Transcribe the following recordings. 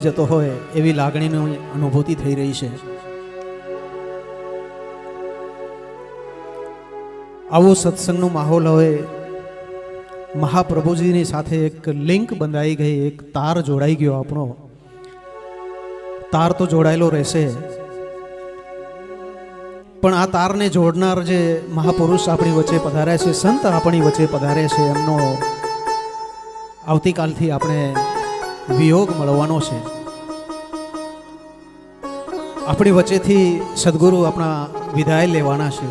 જતો હોય એવી લાગણીની અનુભૂતિ થઈ રહી છે। આવો સત્સંગનો માહોલ હવે મહાપ્રભુજીની સાથે એક લિંક બંધાઈ ગઈ, એક તાર જોડાઈ ગયો। આપણો તાર તો જોડાયેલો રહેશે, પણ આ તારને જોડનાર જે મહાપુરુષ આપણી વચ્ચે પધાર્યા છે, સંત આપણી વચ્ચે પધાર્યા છે, એમનો આવતીકાલથી આપણે વિયોગ મળવાનો છે। આપણી વચ્ચેથી સદગુરુ આપણા વિદાય લેવાના છે।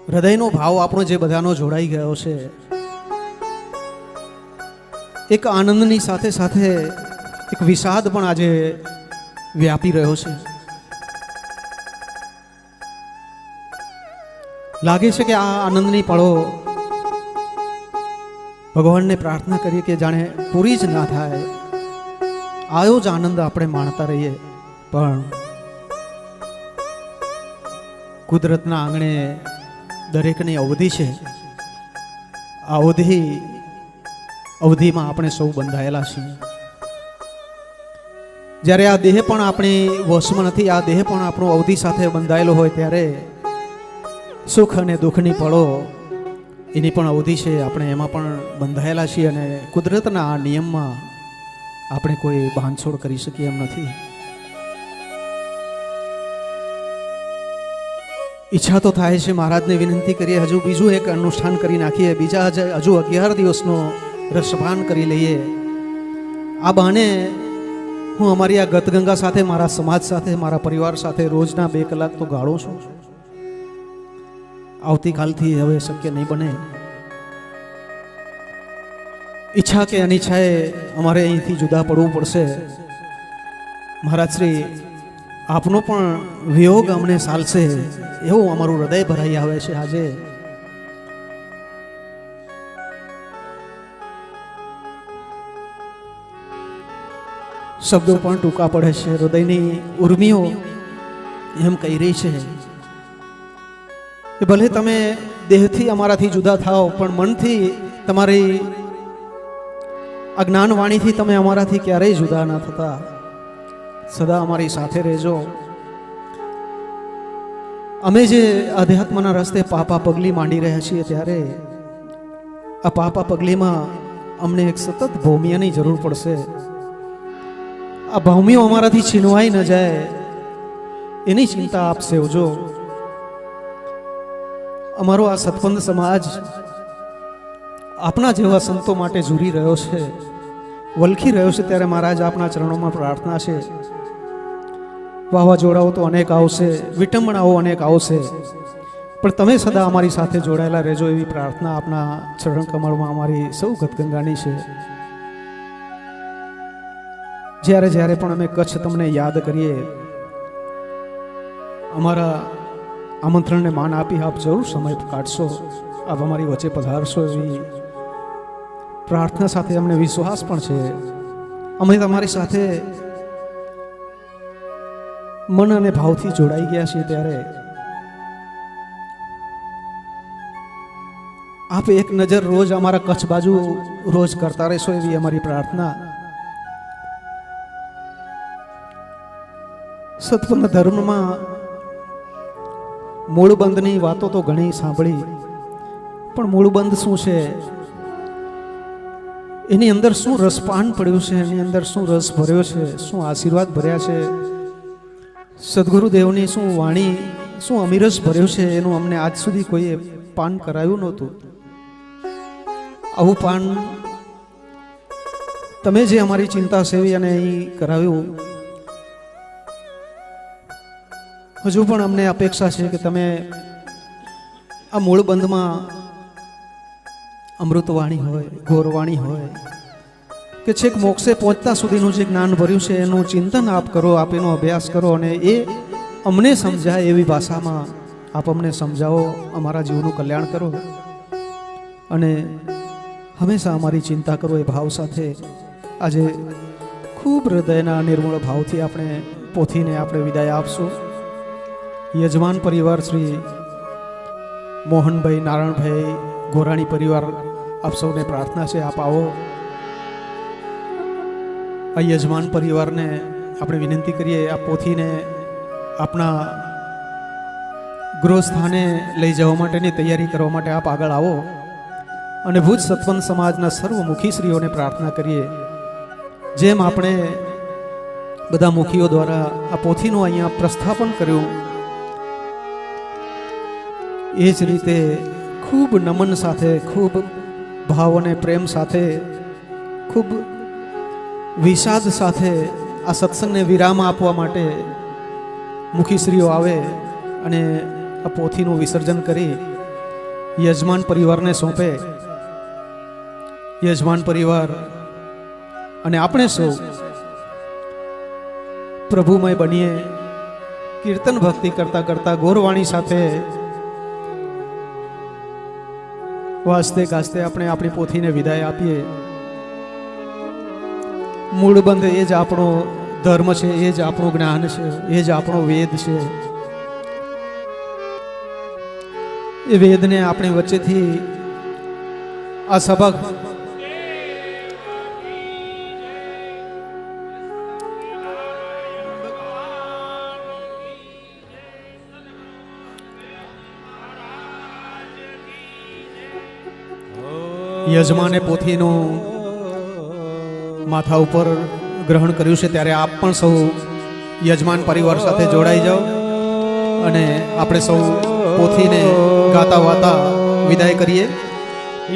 હૃદયનો ભાવ આપણો જે બધાનો જોડાઈ ગયો છે, એક આનંદની સાથે સાથે એક વિષાદ પણ આજે વ્યાપી રહ્યો છે। લાગે છે કે આ આનંદની પળો ભગવાનને પ્રાર્થના કરીએ કે જાણે પૂરી જ ના થાય, આયો જ આનંદ આપણે માણતા રહીએ। પણ કુદરતના આંગણે દરેકની અવધિ છે। આ અવધિમાં આપણે સૌ બંધાયેલા છીએ। જ્યારે આ દેહ પણ આપણી વશમાં નથી, આ દેહ પણ આપણો અવધિ સાથે બંધાયેલો હોય, ત્યારે સુખ અને દુઃખની પળો એની પણ અવધિ છે, આપણે એમાં પણ બંધાયેલા છીએ। અને કુદરતના આ નિયમમાં આપણે કોઈ બાંધછોડ કરી શકીએ એમ નથી। ઈચ્છા તો થાય છે મહારાજને વિનંતી કરીએ હજુ બીજું એક અનુષ્ઠાન કરી નાખીએ, બીજા હજુ 11 દિવસનો રસપાન કરી લઈએ। આ બહાને હું અમારી આ ગતગંગા સાથે, મારા સમાજ સાથે, મારા પરિવાર સાથે રોજના 2 કલાક તો ગાળું છું। આવતીકાલથી હવે શક્ય નહીં બને। ઈચ્છા કે અનિચ્છાએ અમારે અહીંથી જુદા પડવું પડશે। મહારાજ શ્રી આપનો પણ વિયોગ અમને સાલશે એવું અમારું હૃદય ભરાઈ આવે છે। આજે શબ્દો પણ ટૂંકા પડે છે, હૃદયની ઉર્મિઓ એમ કહી રહી છે કે ભલે તમે દેહથી અમારાથી જુદા થાઓ, પણ મનથી, તમારી અજ્ઞાન વાણીથી તમે અમારાથી ક્યારેય જુદા ના થતા, સદા અમારી સાથે રહેજો। અમે જે અધ્યાત્મના રસ્તે પાપા પગલી માંડી રહ્યા છીએ, ત્યારે આ પાપા પગલીમાં અમને એક સતત ભૌમિયાની જરૂર પડશે। આ ભૌમિયો અમારાથી છીનવાઈ ન જાય એની ચિંતા આપ સેવજો। અમારો આ સત્પંથ સમાજ આપના જેવા સંતો માટે ઝૂરી રહ્યો છે, વલખી રહ્યો છે, ત્યારે મહારાજ આપના ચરણોમાં પ્રાર્થના છે। વાવાઝોડાઓ તો અનેક આવશે, વિટંબણાઓ અનેક આવશે, પણ તમે સદા અમારી સાથે જોડાયેલા રહેજો એવી પ્રાર્થના આપના ચરણ કમળમાં અમારી સૌ ગતગંગાની છે। જ્યારે જ્યારે પણ અમે કચ્છ તમને યાદ કરીએ, અમારા આમંત્રણને માન આપી આપ જરૂર સમય કાઢશો, આપ અમારી વચ્ચે પધારશો એવી પ્રાર્થના સાથે અમને વિશ્વાસ પણ છે। અમે તમારી સાથે મન અને ભાવથી જોડાઈ ગયા છીએ, ત્યારે આપ એક નજર રોજ અમારા કચ્છ બાજુ રોજ કરતા રહેશો એવી અમારી પ્રાર્થના। સત્પંથ ધર્મમાં મૂળબંધની વાતો તો ઘણી સાંભળી, પણ મૂળબંધ શું છે, એની અંદર શું રસપાન પડ્યું છે, એની અંદર શું રસ ભર્યો છે, શું આશીર્વાદ ભર્યા છે, સદગુરુદેવની શું વાણી, શું અમીરસ ભર્યો છે, એનું અમને આજ સુધી કોઈએ પાન કરાવ્યું નહોતું। આવું પાન તમે જે અમારી ચિંતા સેવી અને અહીં કરાવ્યું, હજુ પણ અમને અપેક્ષા છે કે તમે આ મૂળ બંધમાં અમૃતવાણી હોય, ગોરવાણી હોય, કે છેક મોક્ષે પહોંચતા સુધીનું જે જ્ઞાન ભર્યું છે એનું ચિંતન આપ કરો, આપ એનો અભ્યાસ કરો, અને એ અમને સમજાય એવી ભાષામાં આપ અમને સમજાવો, અમારા જીવનું કલ્યાણ કરો અને હંમેશા અમારી ચિંતા કરો એ ભાવ સાથે આજે ખૂબ હૃદયના નિર્મળ ભાવથી આપણે પોથીને આપણે વિદાય આપશું। યજમાન પરિવાર શ્રી મોહનભાઈ, નારાયણભાઈ, ગોરાણી પરિવાર, આપ સૌને પ્રાર્થના છે આપ આવો। આ યજમાન પરિવારને આપણે વિનંતી કરીએ, આ પોથીને આપણા ગૃહ સ્થાને લઈ જવા માટેની તૈયારી કરવા માટે આપ આગળ આવો અને ભુજ સત્વંત સમાજના સર્વ મુખીશ્રીઓને પ્રાર્થના કરીએ, જેમ આપણે બધા મુખીઓ દ્વારા આ પોથીનું અહીંયા પ્રસ્થાપન કર્યું, એ જ રીતે ખૂબ નમન સાથે, ખૂબ ભાવ અને પ્રેમ સાથે, ખૂબ વિષાદ સાથે આ સત્સંગને વિરામ આપવા માટે મુખીશ્રીઓ આવે અને આ પોથીનું વિસર્જન કરી યજમાન પરિવારને સોંપે. યજમાન પરિવાર અને આપણે સૌ પ્રભુમય બનીએ, કીર્તન ભક્તિ કરતા કરતા ગોરવાણી સાથે વાસ્તે ગાસ્તે આપણે આપણી પોથીને વિદાય આપીએ. મૂળબંધ એ જ આપણો ધર્મ છે, એ જ આપણું જ્ઞાન છે, એ જ આપણો વેદ છે. એ વેદને આપણી વચ્ચેથી આ સભા યજમાને પોથીનું માથા ઉપર ગ્રહણ કર્યું છે, ત્યારે આપ પણ સૌ યજમાન પરિવાર સાથે જોડાઈ જાઓ અને આપણે સૌ પોથીને ગાતા વાતા વિદાય કરીએ.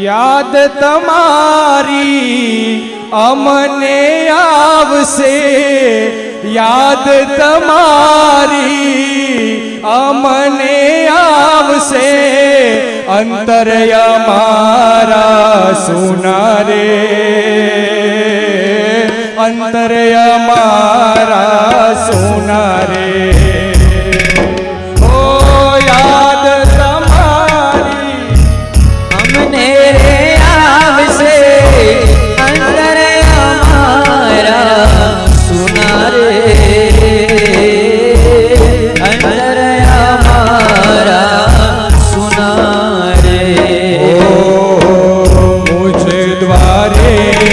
યાદ તમારી અમને આવશે, યાદ તમારી અમને આવશે, અંતર અમારા સુના રે, અંતર અમારા સુના રે. ઓ યાદ તમારી અમને રે આવશે, અંતર અમારા સુના રે, અંતર અમારા સુના રે. મુझ દ્વારેથી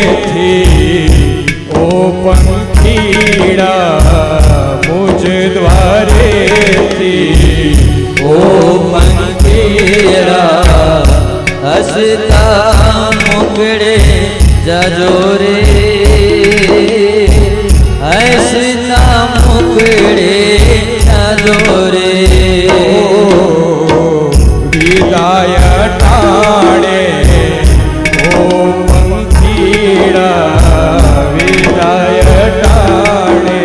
ઓ પંખીડા, મુझ દ્વારેથી ઓ પંખીડા, હસતા મોકળે જાજો રે, હસતા મોકળે જાજો રે. વિદાય ટાણે ઓ પંખીડા, વિદાય ટાણે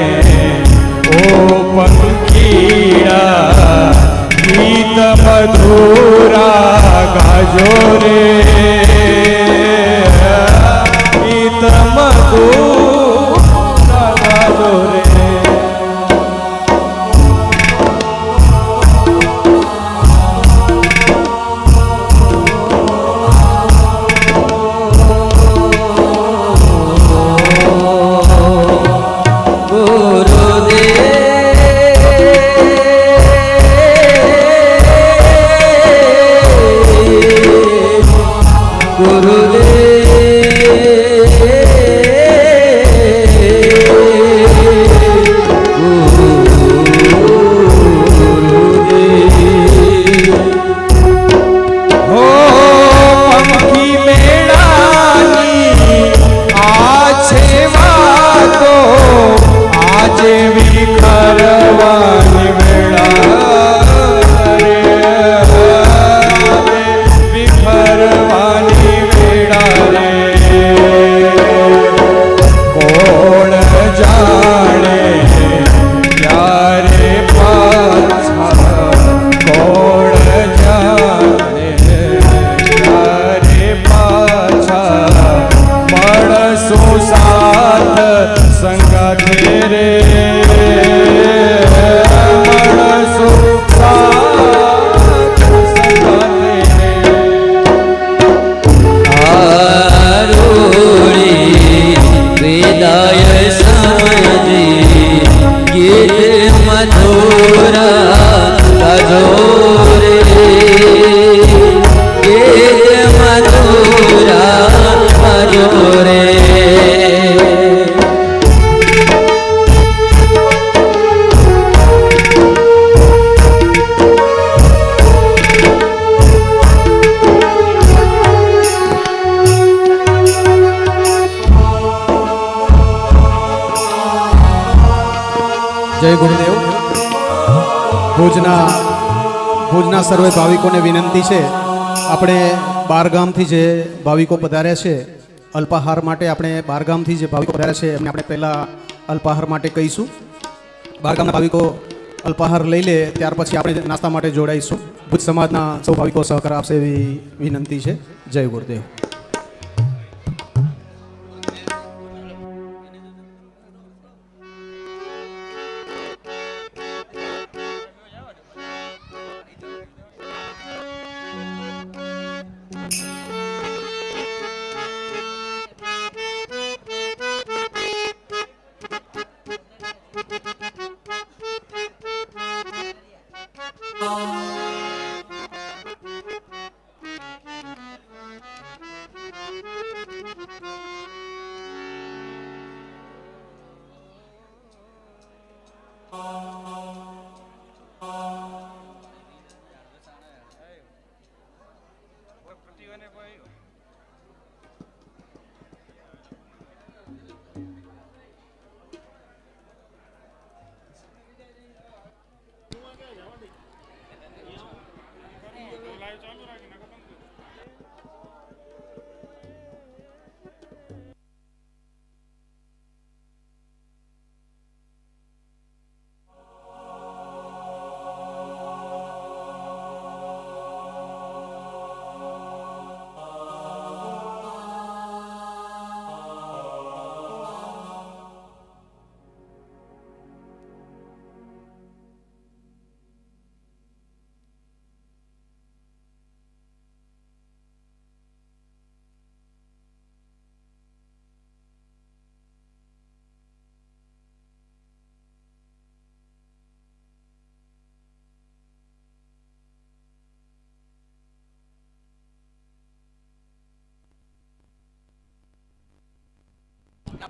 ઓ પંખીડા, ગીત મધુરા ગાજો રે, ગીત મધુરા ગાજો રે. જય ગુરુદેવ. ભુજના સર્વે ભાવિકોને વિનંતી છે, આપણે બારગામથી જે ભાવિકો પધાર્યા છે અલ્પાહાર માટે, આપણે બારગામથી જે ભાવિકો પધાર્યા છે એમને આપણે પહેલાં અલ્પાહાર માટે કહીશું. બારગામના ભાવિકો અલ્પાહાર લઈ લે, ત્યાર પછી આપણે નાસ્તા માટે જોડાઈશું. ભુજ સમાજના સૌ ભાવિકો સહકાર આપશે એવી વિનંતી છે. જય ગુરુદેવ.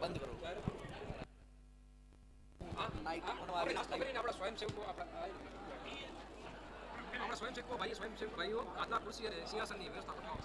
બંધ કરો. આપણા સ્વયંસેવકો ભાઈઓ આજના ખુરશી અને સિંહાસનની વ્યવસ્થા કરવાનો.